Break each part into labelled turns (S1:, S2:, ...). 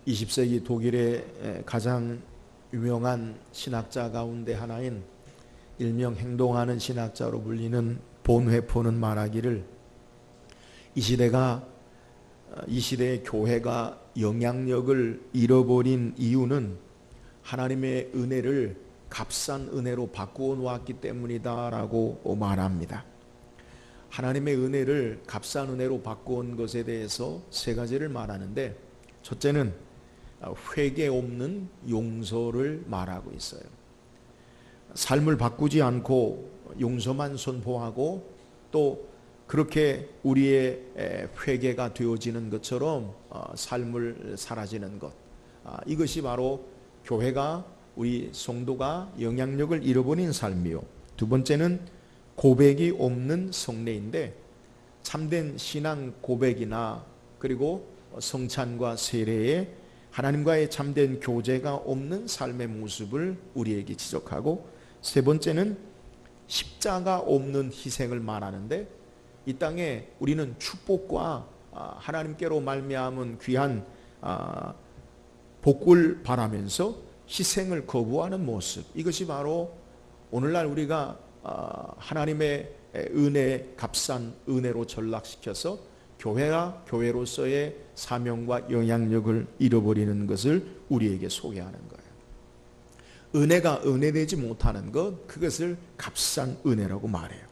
S1: 20세기 독일의 가장 유명한 신학자 가운데 하나인 일명 행동하는 신학자로 불리는 본회포는 말하기를 이 시대의 교회가 영향력을 잃어버린 이유는 하나님의 은혜를 값싼 은혜로 바꾸어 놓았기 때문이다라고 말합니다. 하나님의 은혜를 값싼 은혜로 바꾸은 것에 대해서 세 가지를 말하는데, 첫째는 회개 없는 용서를 말하고 있어요. 삶을 바꾸지 않고 용서만 선포하고 또 그렇게 우리의 회개가 되어지는 것처럼 삶을 살아지는 것, 이것이 바로 교회가, 우리 성도가 영향력을 잃어버린 삶이요. 두 번째는 고백이 없는 성례인데, 참된 신앙 고백이나 그리고 성찬과 세례에 하나님과의 참된 교제가 없는 삶의 모습을 우리에게 지적하고, 세 번째는 십자가 없는 희생을 말하는데, 이 땅에 우리는 축복과 하나님께로 말미암은 귀한 복을 바라면서 희생을 거부하는 모습, 이것이 바로 오늘날 우리가 하나님의 은혜, 값싼 은혜로 전락시켜서 교회가 교회로서의 사명과 영향력을 잃어버리는 것을 우리에게 소개하는 거예요. 은혜가 은혜되지 못하는 것, 그것을 값싼 은혜라고 말해요.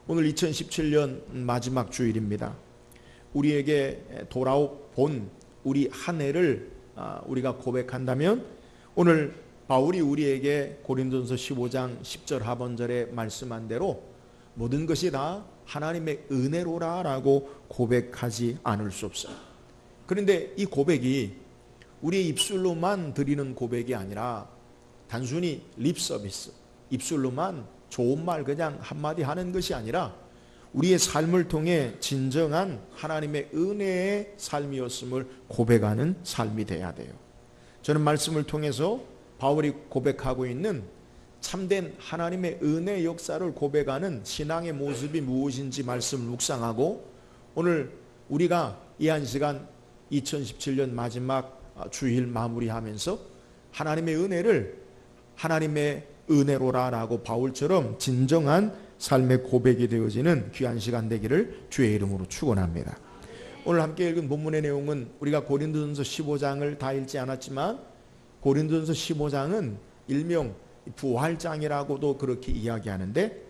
S1: 오늘 2017년 마지막 주일입니다. 우리에게 돌아온 우리 한 해를 우리가 고백한다면, 오늘 바울이 우리에게 고린도전서 15장 10절 하반절에 말씀한 대로 모든 것이 다 하나님의 은혜로라라고 고백하지 않을 수 없어요. 그런데 이 고백이 우리의 입술로만 드리는 고백이 아니라 단순히 립 서비스, 입술로만 좋은 말 그냥 한마디 하는 것이 아니라 우리의 삶을 통해 진정한 하나님의 은혜의 삶이었음을 고백하는 삶이 돼야 돼요. 저는 말씀을 통해서 바울이 고백하고 있는 참된 하나님의 은혜 역사를 고백하는 신앙의 모습이 무엇인지 말씀을 묵상하고, 오늘 우리가 이 한 시간 2017년 마지막 주일 마무리하면서 하나님의 은혜를 하나님의 은혜로라라고 바울처럼 진정한 삶의 고백이 되어지는 귀한 시간 되기를 주의 이름으로 축원합니다. 오늘 함께 읽은 본문의 내용은 우리가 고린도전서 15장을 다 읽지 않았지만, 고린도전서 15장은 일명 부활장이라고도 그렇게 이야기하는데,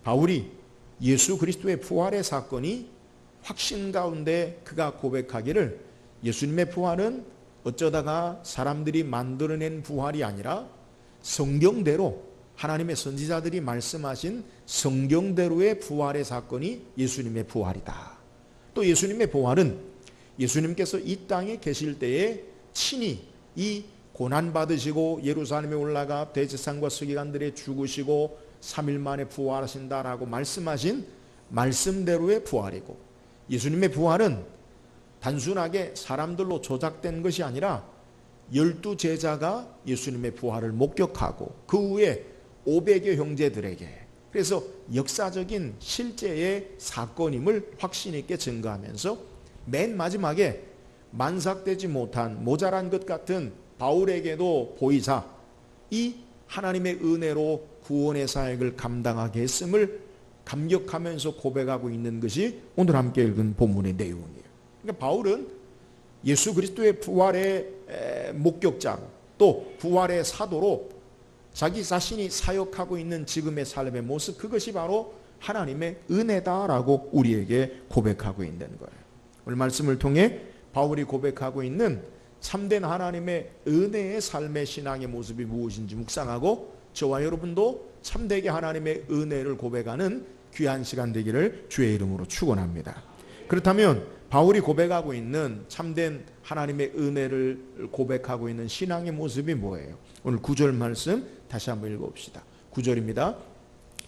S1: 바울이 예수 그리스도의 부활의 사건이 확신 가운데 그가 고백하기를, 예수님의 부활은 어쩌다가 사람들이 만들어낸 부활이 아니라 성경대로, 하나님의 선지자들이 말씀하신 성경대로의 부활의 사건이 예수님의 부활이다. 또 예수님의 부활은 예수님께서 이 땅에 계실 때에 친히 이 고난받으시고 예루살렘에 올라가 대제사장과 서기관들의 죽으시고 3일 만에 부활하신다라고 말씀하신 말씀대로의 부활이고, 예수님의 부활은 단순하게 사람들로 조작된 것이 아니라 12제자가 예수님의 부활을 목격하고 그 후에 500여 형제들에게, 그래서 역사적인 실제의 사건임을 확신 있게 증거하면서 맨 마지막에 만삭되지 못한 모자란 것 같은 바울에게도 보이사 이 하나님의 은혜로 구원의 사역을 감당하게 했음을 감격하면서 고백하고 있는 것이 오늘 함께 읽은 본문의 내용이에요. 그러니까 바울은 예수 그리스도의 부활의 목격자로, 또 부활의 사도로 자기 자신이 사역하고 있는 지금의 삶의 모습, 그것이 바로 하나님의 은혜다라고 우리에게 고백하고 있는 거예요. 오늘 말씀을 통해 바울이 고백하고 있는 참된 하나님의 은혜의 삶의 신앙의 모습이 무엇인지 묵상하고, 저와 여러분도 참되게 하나님의 은혜를 고백하는 귀한 시간 되기를 주의 이름으로 축원합니다. 그렇다면 바울이 고백하고 있는 참된 하나님의 은혜를 고백하고 있는 신앙의 모습이 뭐예요? 오늘 9절 말씀 다시 한번 읽어봅시다. 9절입니다.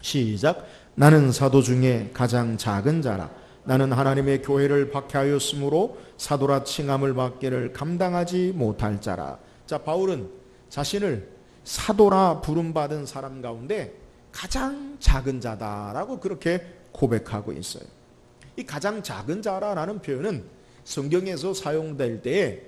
S1: 시작. 나는 사도 중에 가장 작은 자라. 나는 하나님의 교회를 박해하였으므로 사도라 칭함을 받기를 감당하지 못할 자라. 자, 바울은 자신을 사도라 부름받은 사람 가운데 가장 작은 자다라고 그렇게 고백하고 있어요. 이 가장 작은 자라는 표현은 성경에서 사용될 때에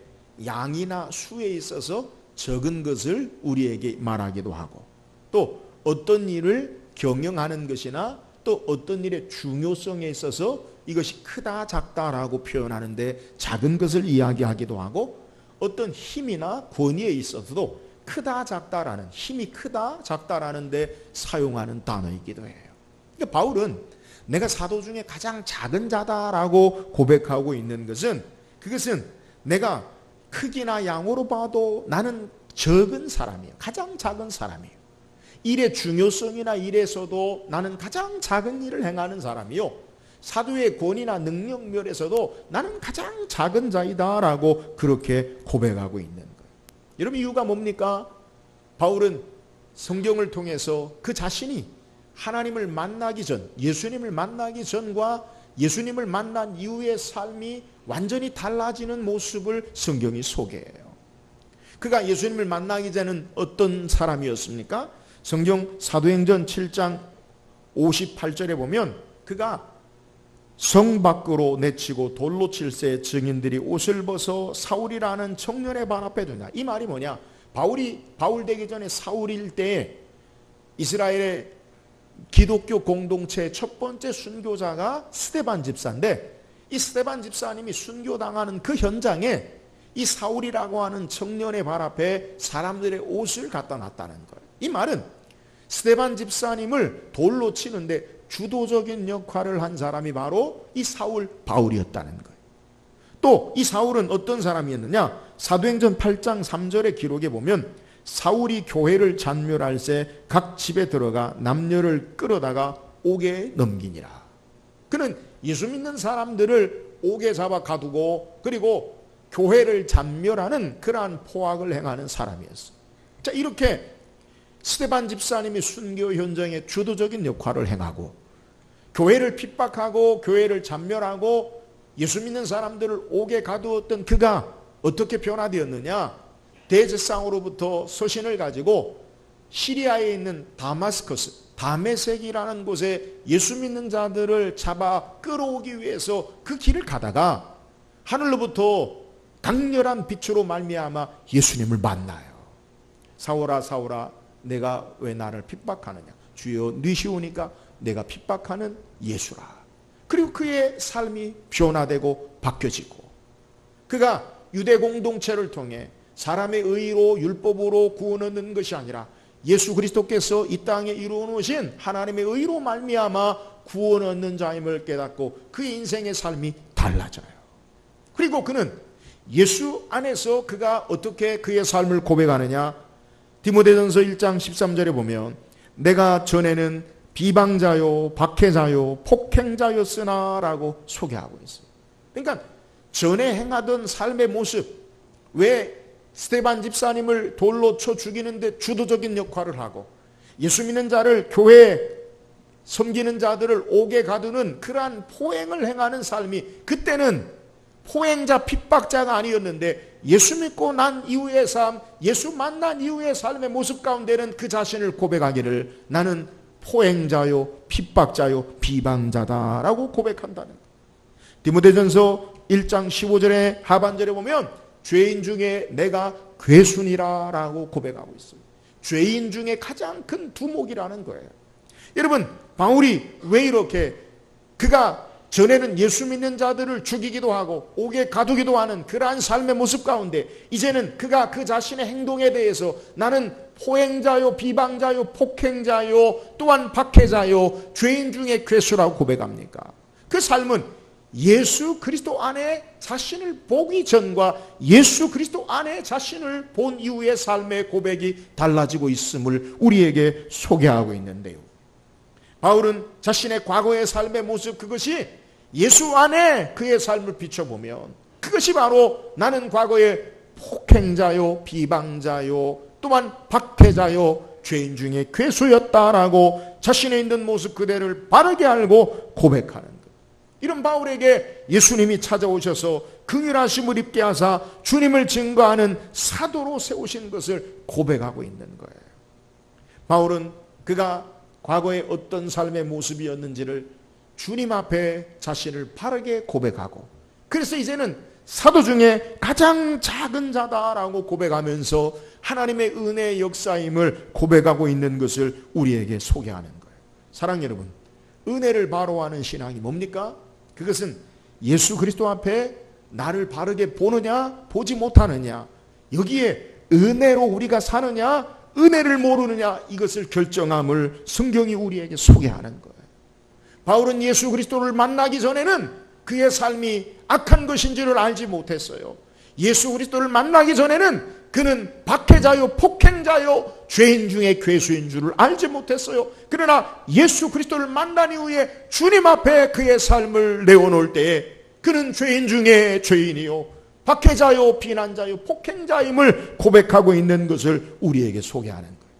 S1: 양이나 수에 있어서 적은 것을 우리에게 말하기도 하고, 또 어떤 일을 경영하는 것이나 또 어떤 일의 중요성에 있어서 이것이 크다 작다라고 표현하는데 작은 것을 이야기하기도 하고, 어떤 힘이나 권위에 있어서도 크다 작다라는, 힘이 크다 작다라는 데 사용하는 단어이기도 해요. 그러니까 바울은 내가 사도 중에 가장 작은 자다라고 고백하고 있는 것은, 그것은 내가 크기나 양으로 봐도 나는 적은 사람이에요. 가장 작은 사람이에요. 일의 중요성이나 일에서도 나는 가장 작은 일을 행하는 사람이요, 사도의 권위나 능력면에서도 나는 가장 작은 자이다라고 그렇게 고백하고 있는 거예요. 여러분, 이유가 뭡니까? 바울은 성경을 통해서 그 자신이 하나님을 만나기 전, 예수님을 만나기 전과 예수님을 만난 이후의 삶이 완전히 달라지는 모습을 성경이 소개해요. 그가 예수님을 만나기 전에는 어떤 사람이었습니까? 성경 사도행전 7장 58절에 보면 그가 성 밖으로 내치고 돌로 칠세 증인들이 옷을 벗어 사울이라는 청년의 발 앞에 둔다. 이 말이 뭐냐? 바울 되기 전에 사울일 때에 이스라엘의 기독교 공동체의 첫 번째 순교자가 스데반 집사인데, 이 스데반 집사님이 순교당하는 그 현장에 이 사울이라고 하는 청년의 발 앞에 사람들의 옷을 갖다 놨다는 거예요. 이 말은 스데반 집사님을 돌로 치는데 주도적인 역할을 한 사람이 바로 이 사울 바울이었다는 거예요. 또 이 사울은 어떤 사람이었느냐? 사도행전 8장 3절의 기록에 보면 사울이 교회를 잔멸할 새 각 집에 들어가 남녀를 끌어다가 옥에 넘기니라. 그는 예수 믿는 사람들을 옥에 잡아 가두고 그리고 교회를 잔멸하는 그러한 포악을 행하는 사람이었어요. 자, 이렇게 스데반 집사님이 순교 현장에 주도적인 역할을 행하고 교회를 핍박하고 교회를 잔멸하고 예수 믿는 사람들을 옥에 가두었던 그가 어떻게 변화되었느냐? 대제사장으로부터 서신을 가지고 시리아에 있는 다마스커스, 다메섹이라는 곳에 예수 믿는 자들을 잡아 끌어오기 위해서 그 길을 가다가 하늘로부터 강렬한 빛으로 말미암아 예수님을 만나요. 사울아 사울아 내가 왜 나를 핍박하느냐? 주여 니시오니까 내가 핍박하는 예수라. 그리고 그의 삶이 변화되고 바뀌어지고, 그가 유대 공동체를 통해 사람의 의로 율법으로 구원 얻는 것이 아니라 예수 그리스도께서 이 땅에 이루어 놓으신 하나님의 의로 말미암아 구원 얻는 자임을 깨닫고 그의 인생의 삶이 달라져요. 그리고 그는 예수 안에서 그가 어떻게 그의 삶을 고백하느냐? 디모데전서 1장 13절에 보면 내가 전에는 비방자요 박해자요 폭행자였으나 라고 소개하고 있어요. 그러니까 전에 행하던 삶의 모습, 왜 스데반 집사님을 돌로 쳐 죽이는데 주도적인 역할을 하고 예수 믿는 자를 교회에 섬기는 자들을 옥에 가두는 그러한 포행을 행하는 삶이, 그때는 포행자 핍박자가 아니었는데 예수 믿고 난 이후의 삶, 예수 만난 이후의 삶의 모습 가운데는 그 자신을 고백하기를 나는 포행자요 핍박자요 비방자다라고 고백한다는 거예요. 디모데전서 1장 15절의 하반절에 보면 죄인 중에 내가 괴순이라라고 고백하고 있습니다. 죄인 중에 가장 큰 두목이라는 거예요. 여러분, 바울이 왜 이렇게 그가 전에는 예수 믿는 자들을 죽이기도 하고 옥에 가두기도 하는 그러한 삶의 모습 가운데 이제는 그가 그 자신의 행동에 대해서 나는 포행자요 비방자요 폭행자요 또한 박해자요 죄인 중에 괴수라고 고백합니까? 그 삶은 예수 그리스도 안에 자신을 보기 전과 예수 그리스도 안에 자신을 본 이후의 삶의 고백이 달라지고 있음을 우리에게 소개하고 있는데요. 바울은 자신의 과거의 삶의 모습, 그것이 예수 안에 그의 삶을 비춰보면 그것이 바로 나는 과거에 폭행자요 비방자요 또한 박해자요 죄인 중에 괴수였다라고 자신의 있는 모습 그대를 바르게 알고 고백하는 것. 이런 바울에게 예수님이 찾아오셔서 긍휼하심을 입게 하사 주님을 증거하는 사도로 세우신 것을 고백하고 있는 거예요. 바울은 그가 과거에 어떤 삶의 모습이었는지를 주님 앞에 자신을 바르게 고백하고, 그래서 이제는 사도 중에 가장 작은 자다라고 고백하면서 하나님의 은혜의 역사임을 고백하고 있는 것을 우리에게 소개하는 거예요. 사랑 여러분, 은혜를 바로하는 신앙이 뭡니까? 그것은 예수 그리스도 앞에 나를 바르게 보느냐 보지 못하느냐, 여기에 은혜로 우리가 사느냐 은혜를 모르느냐, 이것을 결정함을 성경이 우리에게 소개하는 거예요. 바울은 예수 그리스도를 만나기 전에는 그의 삶이 악한 것인지를 알지 못했어요. 예수 그리스도를 만나기 전에는 그는 박해자요 폭행자요 죄인 중에 괴수인 줄을 알지 못했어요. 그러나 예수 그리스도를 만난 이후에 주님 앞에 그의 삶을 내어놓을 때에 그는 죄인 중에 죄인이요 박해자요 비난자요 폭행자임을 고백하고 있는 것을 우리에게 소개하는 거예요.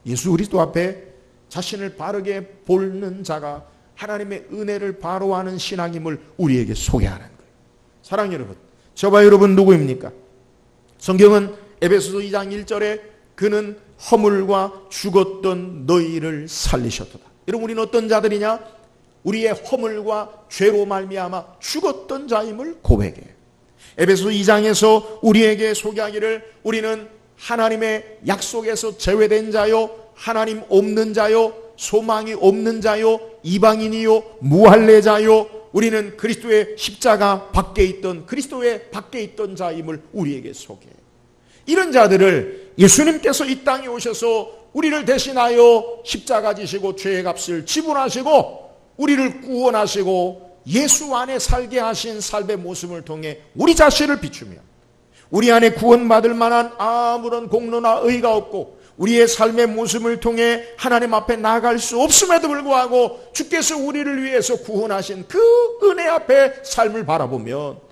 S1: 예수 그리스도 앞에 자신을 바르게 보는 자가 하나님의 은혜를 바로하는 신앙임을 우리에게 소개하는 거예요. 사랑 여러분, 저와 여러분 누구입니까? 성경은 에베소서 2장 1절에 그는 허물과 죽었던 너희를 살리셨도다. 여러분, 우리는 어떤 자들이냐? 우리의 허물과 죄로 말미암아 죽었던 자임을 고백해요. 에베소서 2장에서 우리에게 소개하기를 우리는 하나님의 약속에서 제외된 자요, 하나님 없는 자요, 소망이 없는 자요, 이방인이요, 무할례자요, 우리는 그리스도의 십자가 밖에 있던, 그리스도의 밖에 있던 자임을 우리에게 소개해요. 이런 자들을 예수님께서 이 땅에 오셔서 우리를 대신하여 십자가 지시고 죄의 값을 지불하시고 우리를 구원하시고 예수 안에 살게 하신 삶의 모습을 통해 우리 자신을 비추며 우리 안에 구원받을 만한 아무런 공로나 의가 없고 우리의 삶의 모습을 통해 하나님 앞에 나아갈 수 없음에도 불구하고 주께서 우리를 위해서 구원하신 그 은혜 앞에 삶을 바라보면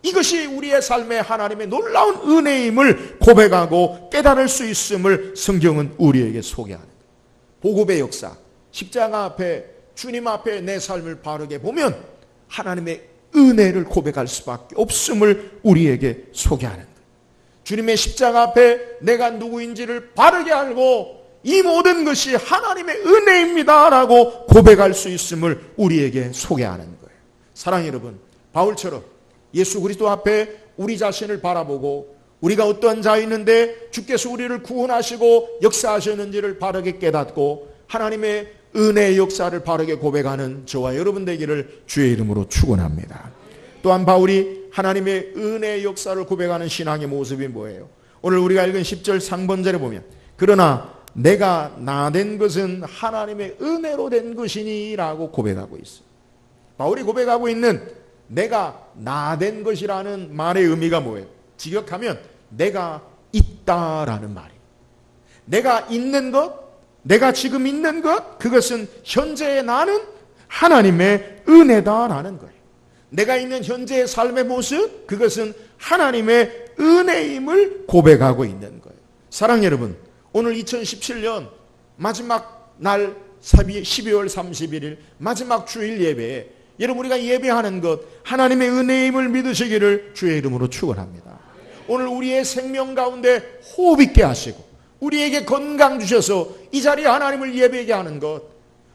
S1: 이것이 우리의 삶에 하나님의 놀라운 은혜임을 고백하고 깨달을 수 있음을 성경은 우리에게 소개하는 거예요. 복음의 역사, 십자가 앞에 주님 앞에 내 삶을 바르게 보면 하나님의 은혜를 고백할 수밖에 없음을 우리에게 소개하는 거예요. 주님의 십자가 앞에 내가 누구인지를 바르게 알고 이 모든 것이 하나님의 은혜입니다라고 고백할 수 있음을 우리에게 소개하는 거예요. 사랑하는 여러분, 바울처럼 예수 그리스도 앞에 우리 자신을 바라보고 우리가 어떠한 자였는데 주께서 우리를 구원하시고 역사하셨는지를 바르게 깨닫고 하나님의 은혜의 역사를 바르게 고백하는 저와 여러분 되기를 주의 이름으로 축원합니다. 또한 바울이 하나님의 은혜의 역사를 고백하는 신앙의 모습이 뭐예요? 오늘 우리가 읽은 10절 상반절에 보면 그러나 내가 나된 것은 하나님의 은혜로 된 것이니 라고 고백하고 있어요. 바울이 고백하고 있는 내가 나된 것이라는 말의 의미가 뭐예요? 직역하면 내가 있다라는 말이에요. 내가 있는 것, 내가 지금 있는 것, 그것은 현재의 나는 하나님의 은혜다라는 거예요. 내가 있는 현재의 삶의 모습, 그것은 하나님의 은혜임을 고백하고 있는 거예요. 사랑하는 여러분, 오늘 2017년 마지막 날 12월 31일 마지막 주일 예배에 여러분 우리가 예배하는 것 하나님의 은혜임을 믿으시기를 주의 이름으로 축원합니다. 오늘 우리의 생명 가운데 호흡 있게 하시고 우리에게 건강 주셔서 이 자리에 하나님을 예배하게 하는 것,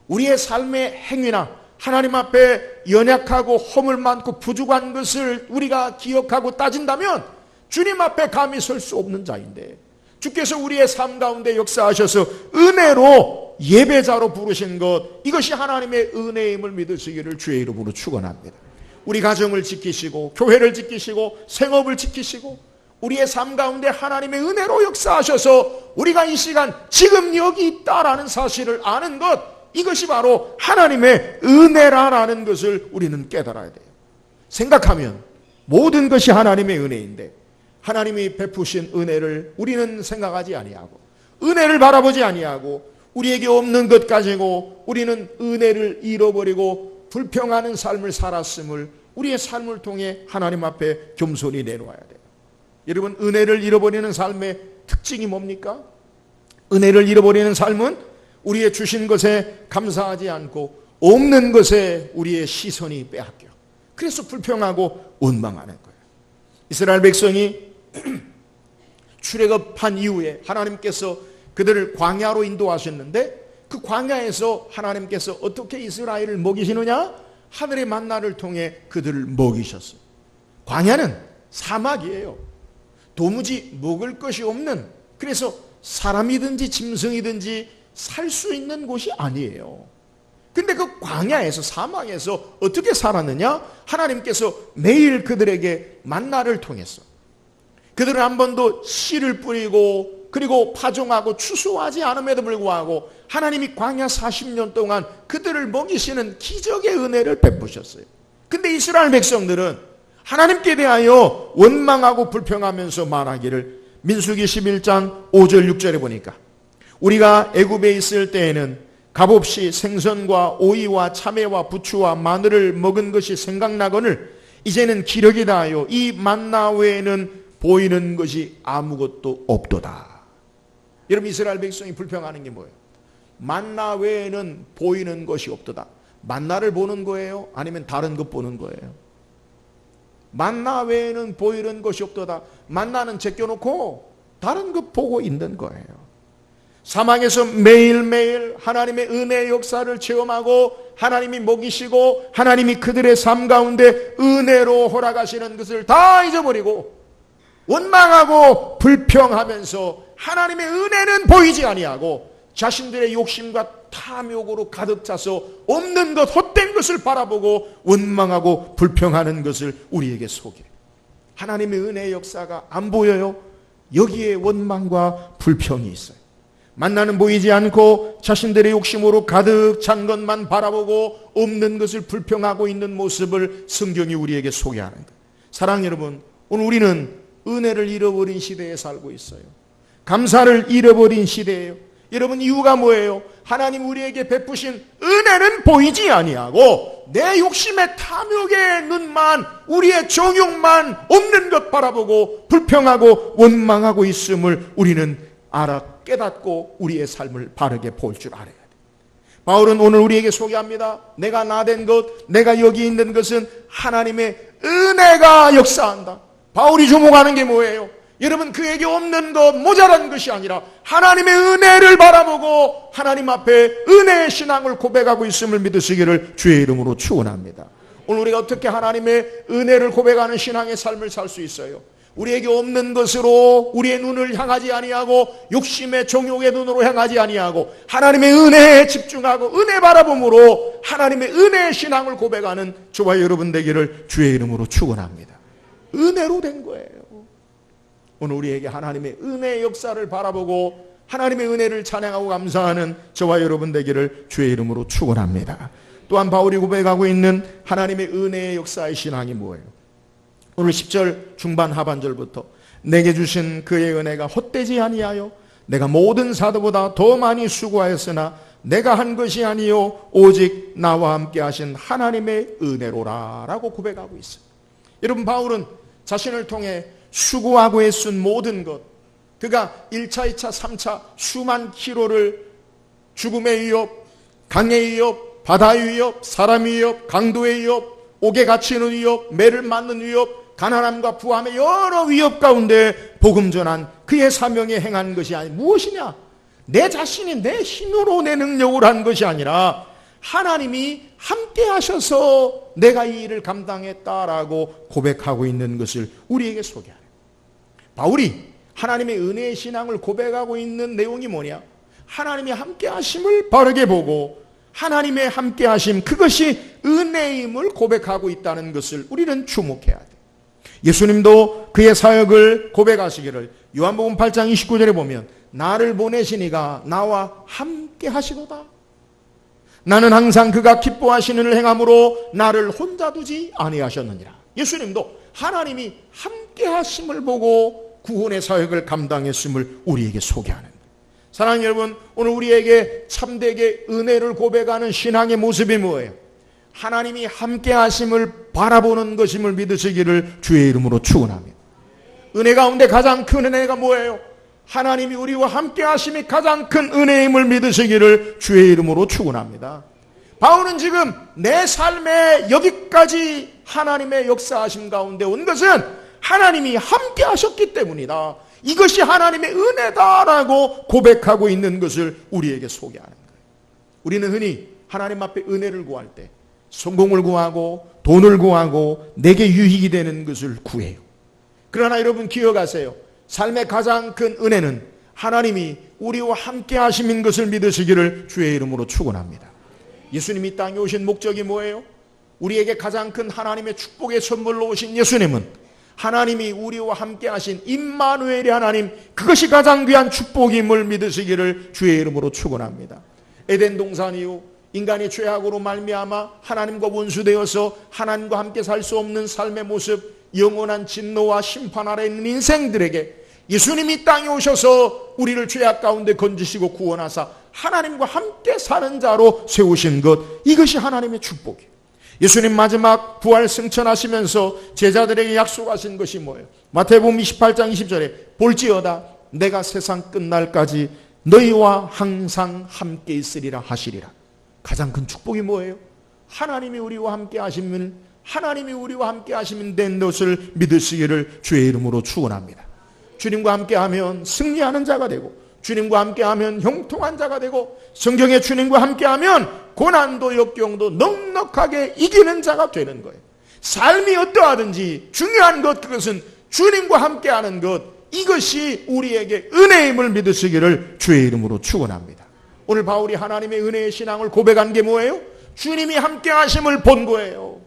S1: 우리의 삶의 행위나 하나님 앞에 연약하고 허물 많고 부족한 것을 우리가 기억하고 따진다면 주님 앞에 감히 설 수 없는 자인데 주께서 우리의 삶 가운데 역사하셔서 은혜로 예배자로 부르신 것, 이것이 하나님의 은혜임을 믿으시기를 주의 이름으로 축원합니다. 우리 가정을 지키시고 교회를 지키시고 생업을 지키시고 우리의 삶 가운데 하나님의 은혜로 역사하셔서 우리가 이 시간 지금 여기 있다라는 사실을 아는 것, 이것이 바로 하나님의 은혜라는 것을 우리는 깨달아야 돼요. 생각하면 모든 것이 하나님의 은혜인데 하나님이 베푸신 은혜를 우리는 생각하지 아니하고 은혜를 바라보지 아니하고 우리에게 없는 것 가지고 우리는 은혜를 잃어버리고 불평하는 삶을 살았음을 우리의 삶을 통해 하나님 앞에 겸손히 내놓아야 돼요. 여러분, 은혜를 잃어버리는 삶의 특징이 뭡니까? 은혜를 잃어버리는 삶은 우리의 주신 것에 감사하지 않고 없는 것에 우리의 시선이 빼앗겨. 그래서 불평하고 원망하는 거예요. 이스라엘 백성이 출애굽한 이후에 하나님께서 그들을 광야로 인도하셨는데 그 광야에서 하나님께서 어떻게 이스라엘을 먹이시느냐? 하늘의 만나를 통해 그들을 먹이셨어요. 광야는 사막이에요. 도무지 먹을 것이 없는, 그래서 사람이든지 짐승이든지 살 수 있는 곳이 아니에요. 근데 그 광야에서, 사막에서 어떻게 살았느냐? 하나님께서 매일 그들에게 만나를 통해서, 그들은 한 번도 씨를 뿌리고 그리고 파종하고 추수하지 않음에도 불구하고 하나님이 광야 40년 동안 그들을 먹이시는 기적의 은혜를 베푸셨어요. 근데 이스라엘 백성들은 하나님께 대하여 원망하고 불평하면서 말하기를, 민수기 11장 5절 6절에 보니까 우리가 애굽에 있을 때에는 값없이 생선과 오이와 참외와 부추와 마늘을 먹은 것이 생각나거늘 이제는 기력이 다하여 이 만나 외에는 보이는 것이 아무것도 없도다. 여러분, 이스라엘 백성이 불평하는 게 뭐예요? 만나 외에는 보이는 것이 없도다. 만나를 보는 거예요? 아니면 다른 것 보는 거예요? 만나 외에는 보이는 것이 없도다. 만나는 제껴놓고 다른 것 보고 있는 거예요. 사막에서 매일매일 하나님의 은혜의 역사를 체험하고 하나님이 먹이시고 하나님이 그들의 삶 가운데 은혜로 허락하시는 것을 다 잊어버리고 원망하고 불평하면서 하나님의 은혜는 보이지 아니하고 자신들의 욕심과 탐욕으로 가득 차서 없는 것, 헛된 것을 바라보고 원망하고 불평하는 것을 우리에게 소개해. 하나님의 은혜의 역사가 안 보여요? 여기에 원망과 불평이 있어요. 만나는 보이지 않고 자신들의 욕심으로 가득 찬 것만 바라보고 없는 것을 불평하고 있는 모습을 성경이 우리에게 소개하는 거예요. 사랑하는 여러분, 오늘 우리는 은혜를 잃어버린 시대에 살고 있어요. 감사를 잃어버린 시대예요. 여러분, 이유가 뭐예요? 하나님 우리에게 베푸신 은혜는 보이지 아니하고 내 욕심의 탐욕의 눈만, 우리의 정욕만 없는 것 바라보고 불평하고 원망하고 있음을 우리는 알아 깨닫고 우리의 삶을 바르게 볼 줄 알아야 돼. 바울은 오늘 우리에게 소개합니다. 내가 나된 것, 내가 여기 있는 것은 하나님의 은혜가 역사한다. 바울이 주목하는 게 뭐예요? 여러분, 그에게 없는 것, 모자란 것이 아니라 하나님의 은혜를 바라보고 하나님 앞에 은혜의 신앙을 고백하고 있음을 믿으시기를 주의 이름으로 축원합니다. 오늘 우리가 어떻게 하나님의 은혜를 고백하는 신앙의 삶을 살 수 있어요? 우리에게 없는 것으로 우리의 눈을 향하지 아니하고 욕심의 정욕의 눈으로 향하지 아니하고 하나님의 은혜에 집중하고 은혜 바라봄으로 하나님의 은혜의 신앙을 고백하는 저와 여러분 되기를 주의 이름으로 축원합니다. 은혜로 된 거예요. 오늘 우리에게 하나님의 은혜의 역사를 바라보고 하나님의 은혜를 찬양하고 감사하는 저와 여러분 되기를 주의 이름으로 축원합니다. 또한 바울이 고백하고 있는 하나님의 은혜의 역사의 신앙이 뭐예요? 오늘 10절 중반 하반절부터 내게 주신 그의 은혜가 헛되지 아니하여 내가 모든 사도보다 더 많이 수고하였으나 내가 한 것이 아니요 오직 나와 함께 하신 하나님의 은혜로라 라고 고백하고 있어요. 여러분, 바울은 자신을 통해 수고하고 애쓴 모든 것, 그가 1차, 2차, 3차 수만 킬로를 죽음의 위협, 강의 위협, 바다의 위협, 사람의 위협, 강도의 위협, 옥에 갇히는 위협, 매를 맞는 위협, 가난함과 부함의 여러 위협 가운데 복음 전한 그의 사명에 행한 것이 아니 무엇이냐? 내 자신이 내 힘으로 내 능력으로 한 것이 아니라 하나님이 함께 하셔서 내가 이 일을 감당했다라고 고백하고 있는 것을 우리에게 소개하네. 바울이 하나님의 은혜의 신앙을 고백하고 있는 내용이 뭐냐? 하나님이 함께 하심을 바르게 보고 하나님의 함께 하심, 그것이 은혜임을 고백하고 있다는 것을 우리는 주목해야 돼. 예수님도 그의 사역을 고백하시기를 요한복음 8장 29절에 보면 나를 보내신 이가 나와 함께 하시도다. 나는 항상 그가 기뻐하시는 일을 행함으로 나를 혼자 두지 아니하셨느니라. 예수님도 하나님이 함께 하심을 보고 구원의 사역을 감당했음을 우리에게 소개하는, 사랑하는 여러분, 오늘 우리에게 참되게 은혜를 고백하는 신앙의 모습이 뭐예요? 하나님이 함께 하심을 바라보는 것임을 믿으시기를 주의 이름으로 축원합니다. 은혜 가운데 가장 큰 은혜가 뭐예요? 하나님이 우리와 함께 하심이 가장 큰 은혜임을 믿으시기를 주의 이름으로 축원합니다. 바울은 지금 내 삶에 여기까지 하나님의 역사하심 가운데 온 것은 하나님이 함께 하셨기 때문이다. 이것이 하나님의 은혜다라고 고백하고 있는 것을 우리에게 소개하는 거예요. 우리는 흔히 하나님 앞에 은혜를 구할 때, 성공을 구하고 돈을 구하고 내게 유익이 되는 것을 구해요. 그러나 여러분 기억하세요. 삶의 가장 큰 은혜는 하나님이 우리와 함께 하심인 것을 믿으시기를 주의 이름으로 축원합니다. 예수님이 땅에 오신 목적이 뭐예요? 우리에게 가장 큰 하나님의 축복의 선물로 오신 예수님은 하나님이 우리와 함께 하신 임마누엘의 하나님, 그것이 가장 귀한 축복임을 믿으시기를 주의 이름으로 축원합니다. 에덴 동산 이후 인간이 죄악으로 말미암아 하나님과 원수되어서 하나님과 함께 살 수 없는 삶의 모습, 영원한 진노와 심판 아래 있는 인생들에게 예수님이 땅에 오셔서 우리를 죄악 가운데 건지시고 구원하사 하나님과 함께 사는 자로 세우신 것, 이것이 하나님의 축복이에요. 예수님 마지막 부활 승천하시면서 제자들에게 약속하신 것이 뭐예요? 마태복음 28장 20절에 볼지어다 내가 세상 끝날까지 너희와 항상 함께 있으리라 하시리라. 가장 큰 축복이 뭐예요? 하나님이 우리와 함께 하시면, 하나님이 우리와 함께 하시면 된 것을 믿으시기를 주의 이름으로 축원합니다. 주님과 함께하면 승리하는 자가 되고, 주님과 함께하면 형통한 자가 되고, 성경에 주님과 함께하면 고난도 역경도 넉넉하게 이기는 자가 되는 거예요. 삶이 어떠하든지 중요한 것, 그것은 주님과 함께하는 것, 이것이 우리에게 은혜임을 믿으시기를 주의 이름으로 축원합니다. 오늘 바울이 하나님의 은혜의 신앙을 고백한 게 뭐예요? 주님이 함께 하심을 본 거예요.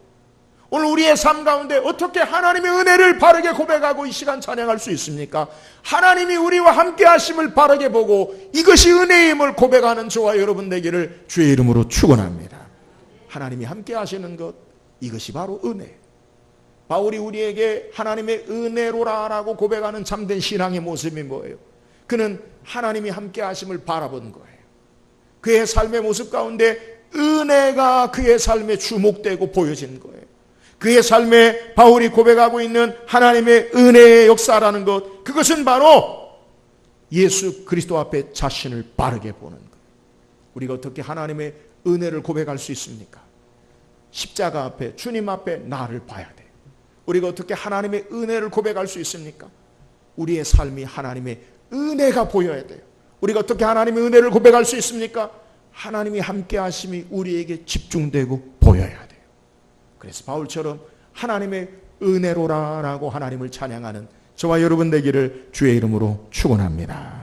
S1: 오늘 우리의 삶 가운데 어떻게 하나님의 은혜를 바르게 고백하고 이 시간 찬양할 수 있습니까? 하나님이 우리와 함께 하심을 바르게 보고 이것이 은혜임을 고백하는 저와 여러분 되기를 주의 이름으로 축원합니다. 하나님이 함께 하시는 것, 이것이 바로 은혜. 바울이 우리에게 하나님의 은혜로라라고 고백하는 참된 신앙의 모습이 뭐예요? 그는 하나님이 함께 하심을 바라본 거예요. 그의 삶의 모습 가운데 은혜가 그의 삶에 주목되고 보여진 거예요. 그의 삶에 바울이 고백하고 있는 하나님의 은혜의 역사라는 것, 그것은 바로 예수 그리스도 앞에 자신을 바르게 보는 것. 우리가 어떻게 하나님의 은혜를 고백할 수 있습니까? 십자가 앞에, 주님 앞에 나를 봐야 돼요. 우리가 어떻게 하나님의 은혜를 고백할 수 있습니까? 우리의 삶이 하나님의 은혜가 보여야 돼요. 우리가 어떻게 하나님의 은혜를 고백할 수 있습니까? 하나님이 함께 하심이 우리에게 집중되고 보여야 돼요. 그래서 바울처럼 하나님의 은혜로라라고 하나님을 찬양하는 저와 여러분 되기를 주의 이름으로 축원합니다.